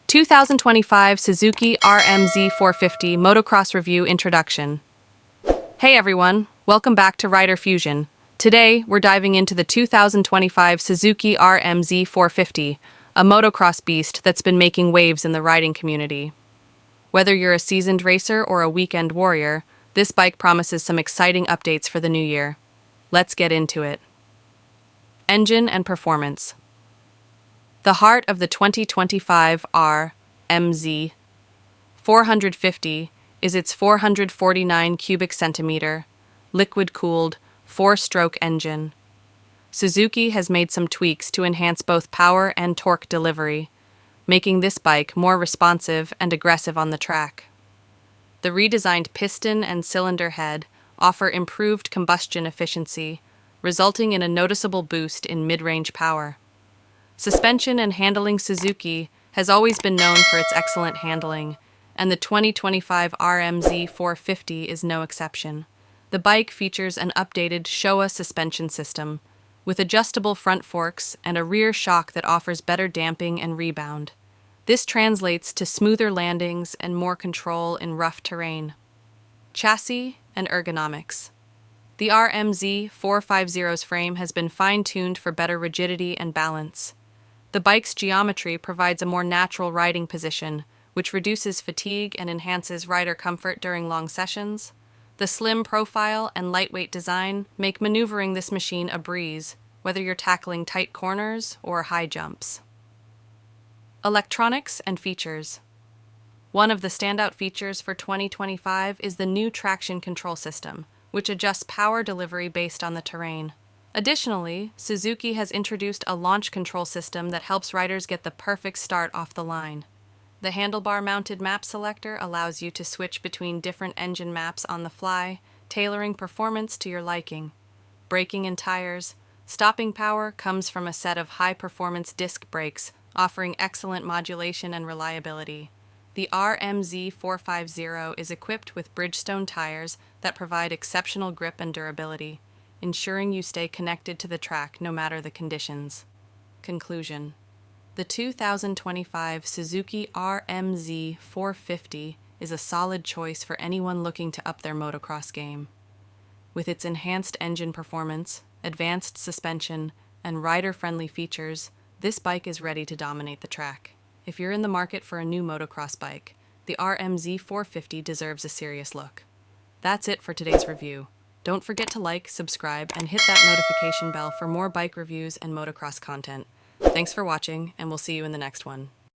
2025 Suzuki RM-Z450 Motocross Review Introduction. Hey everyone, welcome back to Rider Fusion. Today, we're diving into the 2025 Suzuki RM-Z450, a motocross beast that's been making waves in the riding community. Whether you're a seasoned racer or a weekend warrior, this bike promises some exciting updates for the new year. Let's get into it. Engine and performance. The heart of the 2025 RM-Z450 is its 449 cubic centimeter, liquid-cooled, four-stroke engine. Suzuki has made some tweaks to enhance both power and torque delivery, making this bike more responsive and aggressive on the track. The redesigned piston and cylinder head offer improved combustion efficiency, resulting in a noticeable boost in mid-range power. Suspension and handling. Suzuki has always been known for its excellent handling, and the 2025 RM-Z450 is no exception. The bike features an updated Showa suspension system, with adjustable front forks and a rear shock that offers better damping and rebound. This translates to smoother landings and more control in rough terrain. Chassis and ergonomics. The RM-Z450's frame has been fine-tuned for better rigidity and balance. The bike's geometry provides a more natural riding position, which reduces fatigue and enhances rider comfort during long sessions. The slim profile and lightweight design make maneuvering this machine a breeze, whether you're tackling tight corners or high jumps. Electronics and features. One of the standout features for 2025 is the new traction control system, which adjusts power delivery based on the terrain. Additionally, Suzuki has introduced a launch control system that helps riders get the perfect start off the line. The handlebar-mounted map selector allows you to switch between different engine maps on the fly, tailoring performance to your liking. Braking and tires. Stopping power comes from a set of high-performance disc brakes, offering excellent modulation and reliability. The RM-Z450 is equipped with Bridgestone tires that provide exceptional grip and durability, ensuring you stay connected to the track no matter the conditions. Conclusion. The 2025 Suzuki RM-Z450 is a solid choice for anyone looking to up their motocross game. With its enhanced engine performance, advanced suspension, and rider-friendly features, this bike is ready to dominate the track. If you're in the market for a new motocross bike, the RM-Z450 deserves a serious look. That's it for today's review. Don't forget to like, subscribe, and hit that notification bell for more bike reviews and motocross content. Thanks for watching, and we'll see you in the next one.